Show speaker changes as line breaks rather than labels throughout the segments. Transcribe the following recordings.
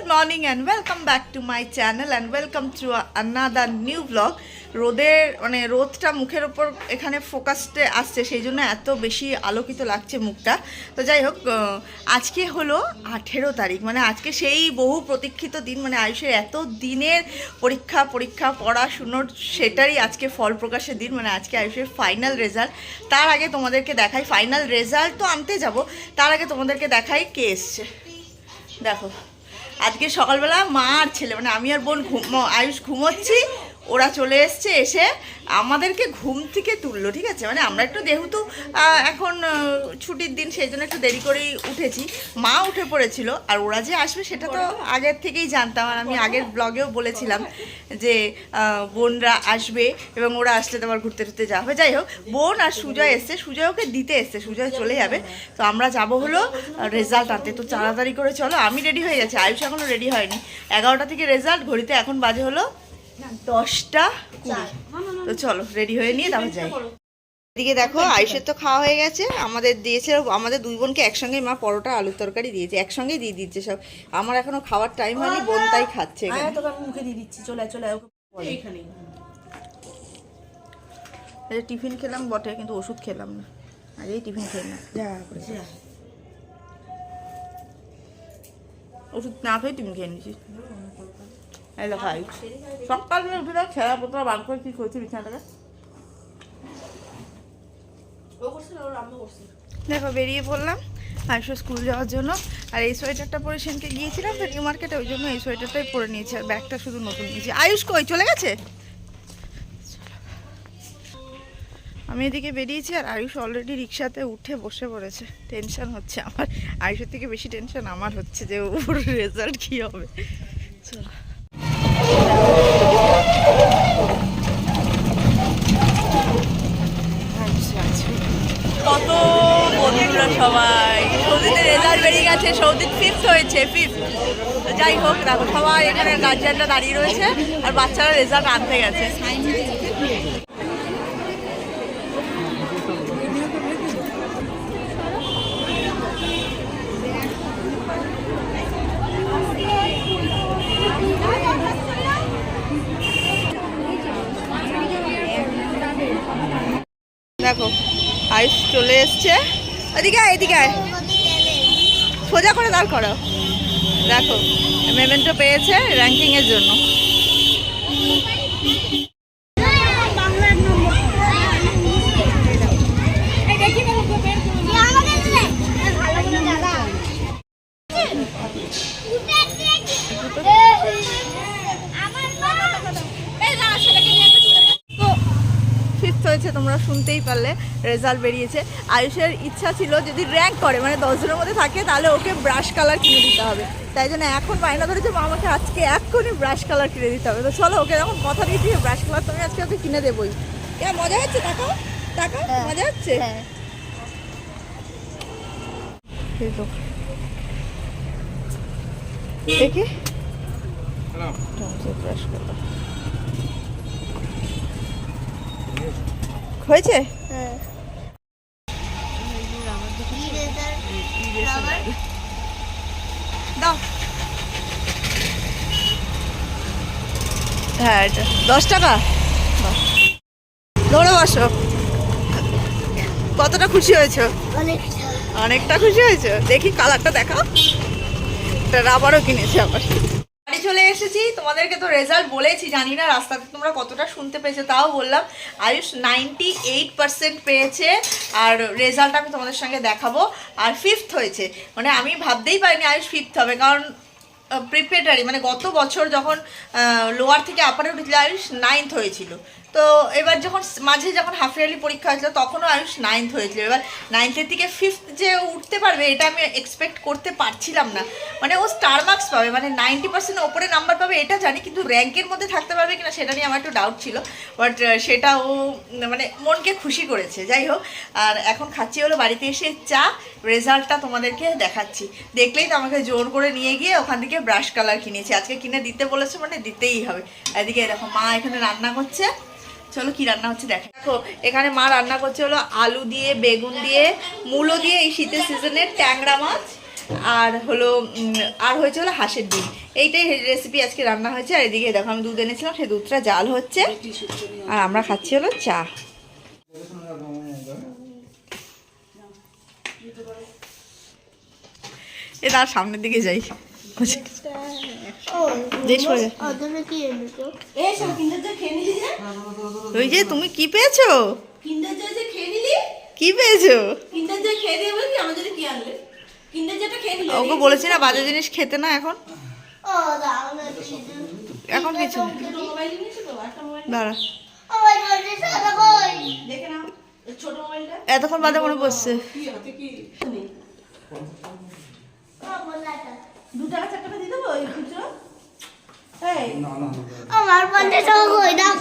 morning and welcome back to my channel and welcome to another new vlog. রোদের মানে রোদটা মুখের ওপর এখানে ফোকাসে আসছে, সেই জন্য এত বেশি আলোকিত লাগছে মুখটা। তো যাই হোক, আজকে হলো 18 তারিখ, মানে আজকে সেই বহু প্রতীক্ষিত দিন, মানে আয়ুষের এত দিনের পরীক্ষা পড়াশুনোর সেটারই আজকে ফল প্রকাশের দিন। মানে আজকে আয়ুষের ফাইনাল রেজাল্ট। তার আগে তোমাদেরকে দেখাই, ফাইনাল রেজাল্ট তো আনতে যাব, তার আগে তোমাদেরকে দেখাই কে এসছে। দেখো, আজকে সকালবেলা মা আর ছেলে, মানে আমি আর বোন আয়ুষ ঘুমোচ্ছি, ওরা চলে এসছে, এসে আমাদেরকে ঘুম থেকে তুললো। ঠিক আছে, মানে আমরা একটু যেহেতু এখন ছুটির দিন সেই জন্য একটু দেরি করেই উঠেছি। মা উঠে পড়েছিল, আর ওরা যে আসবে সেটা তো আগের থেকেই জানতাম, আর আমি আগের ব্লগেও বলেছিলাম যে বোনরা আসবে এবং ওরা আসলে তো আবার ঘুরতে টুরতে যাওয়া হবে। যাই হোক, বোন আর সুজয় এসছে, সুজয় ওকে দিতে এসছে, সুজয় চলে যাবে। তো আমরা যাব হলো রেজাল্ট আনতে। তো তাড়াতাড়ি করে চলো, আমি রেডি হয়ে গেছি, আয়ুষ এখনও রেডি হয়নি। 11টা থেকে রেজাল্ট, ঘড়িতে এখন বাজে হলো 10:20। তো চলো রেডি হয়ে নিয়ে তারপর যাই। এদিকে দেখো, আয়ুষের তো খাওয়া হয়ে গেছে, আমাদের দিয়েছে, আমাদের দুই বোনকে একসঙ্গে মা পরোটা আলুর তরকারি দিয়েছে, একসঙ্গেই দিয়ে দিচ্ছে সব। আমার এখনো খাওয়ার টাইম হয়নি, বোন তাই খাচ্ছে।
মুখে দিয়ে দিচ্ছি, চলে এইখানে।
টিফিন খেলাম বটে, কিন্তু ওষুধ খেলাম না, আর এই টিফিন খেয়ে না, ওষুধ না খেয়ে টিফিন খেয়ে নিয়েছি। এই দেখো, সকালবেলা উঠে দেখ ছেঁড়া পোতরা বার করে কি করছি বিছানাটাকে। দেখো, বেরিয়ে পড়লাম আয়ুষ স্কুল যাওয়ার জন্য। আর এই সোয়েটারটা পরে সেনকে গিয়েছিলাম তো নিউ মার্কেটে, ওই জন্য এই সোয়েটারটাই পরে নিয়েছি, আর ব্যাগটা শুধু নতুন নিয়েছি। আয়ুষ কই চলে গেছে? আমি এদিকে বেরিয়েছি, আর আয়ুষ অলরেডি রিক্সাতে উঠে বসে পড়েছে। টেনশন হচ্ছে আমার, আয়ুষের থেকে বেশি টেনশন আমার হচ্ছে যে ওর রেজাল্ট কী হবে। চলো, কত বন্ধুরা সবাই, সৌদিতে রেজাল্ট বেরিয়ে গেছে, সৌদিত 5th হয়েছে, 5th। যাই হোক, দেখো সবাই এখানে গার্জিয়ানরা দাঁড়িয়ে রয়েছে, আর বাচ্চারা রেজাল্ট আনতে গেছে। দেখো, আয়ুষ চলে এসছে, এদিকে এদিকে সোজা করে দাঁড় করো। দেখো, মেমেন্টো পেয়েছে র্যাঙ্কিংয়ের জন্য। হয়েছে, তোমরা শুনতেই পারলে, রেজাল্ট বেরিয়েছে। আয়ুষের ইচ্ছা ছিল যদি র্যাঙ্ক করে, মানে 10 জনের মধ্যে থাকে, তাহলে ওকে ব্রাশ কালার কিনে দিতে হবে। তাই জন্য এখন বায়না ধরেছে মা আমাকে আজকে এক্ষুনি ব্রাশ কালার কিনে দিতে হবে। তো চলো, ওকে যখন কথা দিয়েছি ব্রাশ কালার তো আমি আজকে ওকে কিনে দেবোই। কেমন মজা হচ্ছে? টাকা টাকা মজা হচ্ছে। দেখি ব্রাশ কালার হয়েছে। হ্যাঁ, এটা 10 টাকা। ধরে বসো। কতটা খুশি হয়েছো? অনেকটা খুশি হয়েছো। দেখি কালারটা দেখাও। রাবারও কিনেছি আবার। বাড়ি চলে এসেছি, তোমাদেরকে তো রেজাল্ট বলেছি, জানি না রাস্তাতে তোমরা কতটা শুনতে পেয়েছো, তাও বললাম। আয়ুষ 98% পেয়েছে, আর রেজাল্ট আমি তোমাদের সঙ্গে দেখাবো। আর 5th হয়েছে, মানে আমি ভাবতেই পারিনি আয়ুষ 5th হবে, কারণ প্রিপারেটরি মানে গত বছর যখন লোয়ার থেকে আপারে উঠেছিল আয়ুষ 9th হয়েছিল। তো এবার যখন মাঝে যখন হাফ ইয়ারলি পরীক্ষা হয়েছিল তখনও আয়ুষ 9th হয়েছিল। এবার 9th থেকে 5th যে উঠতে পারবে এটা আমি এক্সপেক্ট করতে পারছিলাম না। মানে ও স্টার মার্কস পাবে, মানে 90% ওপরে নাম্বার পাবে এটা জানি, কিন্তু র্যাঙ্কের মধ্যে থাকতে পারবে কিনা সেটা নিয়ে আমার একটু ডাউট ছিল। বাট সেটা ও মানে মনকে খুশি করেছে। যাই হোক, আর এখন খাচ্ছি হলো বাড়িতে এসে চা, রেজাল্টটা তোমাদেরকে দেখাচ্ছি। দেখলেই তো আমাকে জোর করে নিয়ে গিয়ে ওখান থেকে ব্রাশ কালার কিনেছি, আজকে কিনে দিতে বলেছে, মানে দিতেই হবে। এদিকে দেখো মা এখানে রান্না করছে, চলো কি রান্না হচ্ছে দেখো। দেখো এখানে মা রান্না করছে হলো আলু দিয়ে, বেগুন দিয়ে, মূলো দিয়ে, এই শীতের সিজনের ট্যাংরা মাছ, আর হলো আর হয়েছে হলো হাঁসের ডিম। এইটাই রেসিপি আজকে রান্না হয়েছে। আর এদিকে দেখো আমি দুধ এনেছিলাম, সেই দুধটা জাল হচ্ছে আর আমরা খাচ্ছি হলো চা। এ তার সামনের দিকে যাই, ওই যে তুমি কি পেয়েছো? কি পেয়েছো? ওকে বলেছি না বাজে জিনিস খেতে না। এখন এখন কিছু দাঁড়া, এতক্ষণ বাদে মনে পড়ছে।
আমার 50 টাকা কই দাও।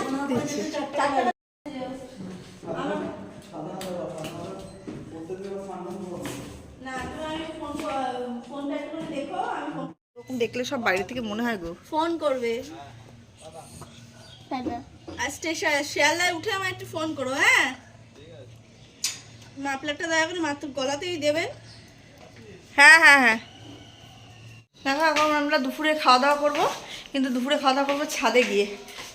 দেখলে সব বাইরে থেকে মনে হয় গো
ফোন করবে। আর স্টেশন শিয়ালদায় উঠে আমার একটু ফোন করো। হ্যাঁ, মাফলারটা দয়া করে মাত্র গলাতেই দেবেন।
হ্যাঁ হ্যাঁ হ্যাঁ। দেখো এখন আমরা দুপুরে খাওয়া দাওয়া করবো, কিন্তু দুপুরে খাওয়া দাওয়া করবো ছাদে গিয়ে।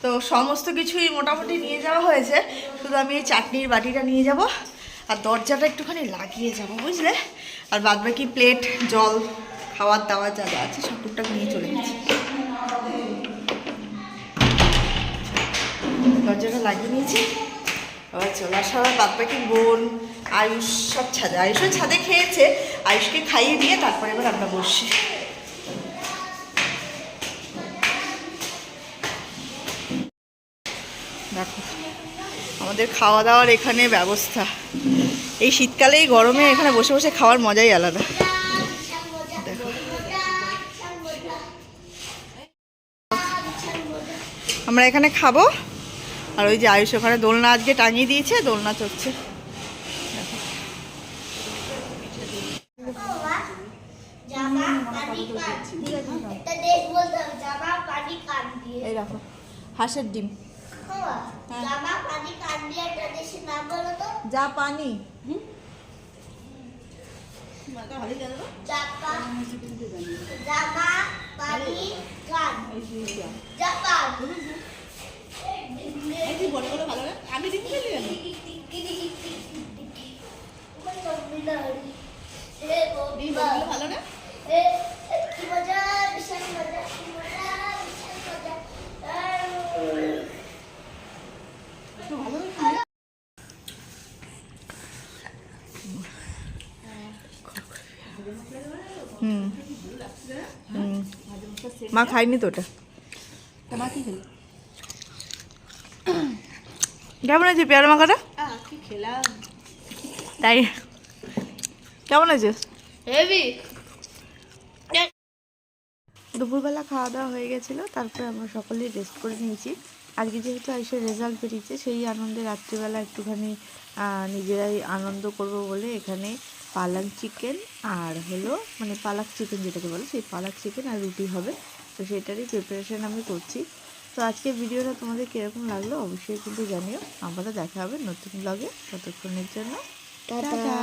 তো সমস্ত কিছুই মোটামুটি নিয়ে যাওয়া হয়েছে, শুধু আমি এই চাটনির বাটিটা নিয়ে যাব আর দরজাটা একটুখানি লাগিয়ে যাব, বুঝলে। আর বাদবাকি প্লেট, জল, খাওয়ার দাওয়ার যা যা আছে সব টুকটাক নিয়ে চলে গেছি। দরজাটা লাগিয়ে নিয়েছি, আবার চলে আসা আবার বাদবাকি বোন, আয়ুষ সব ছাদে। আয়ুষও ছাদে খেয়েছে, আয়ুষকে খাইয়ে দিয়ে তারপরে এবার আমরা বসছি। দেখো আমাদের খাওয়া দাওয়ার এখানে ব্যবস্থা। এই শীতকালে এই গরমে এখানে বসে বসে খাওয়ার মজাই আলাদা। দেখো আমরা এখানে খাবো, আর ওই যে আয়ুষ ওখানে দোলনা আজকে টাঙিয়ে দিয়েছে, দোলনা চড়ছে। এই দেখো হাঁসের ডিম, যা পানি
আমি দিন খেলি ভালো না।
মা খাইনি তো ওটা। কেমন আছে পেয়ারা মাখাটা? তাই কেমন আছে?
হেভি।
দুপুরবেলা খাওয়া দাওয়া হয়ে গেছিলো, তারপরে আমরা সকলেই রেস্ট করে নিয়েছি। আজকে যেহেতু আইসের রেজাল্ট বেরিয়েছে, সেই আনন্দে রাত্রিবেলা একটুখানি নিজেরাই আনন্দ করব বলে এখানে পালং চিকেন আর হলো মানে পালক চিকেন যেটাকে বলে, সেই পালক চিকেন আর রুটি হবে। তো সেটারই প্রিপারেশন আমি করছি। তো আজকে ভিডিওটা তোমাদের কীরকম লাগলো অবশ্যই কিন্তু জানিও। আমরা দেখা হবে নতুন ব্লগে, ততক্ষণের জন্য টাটা।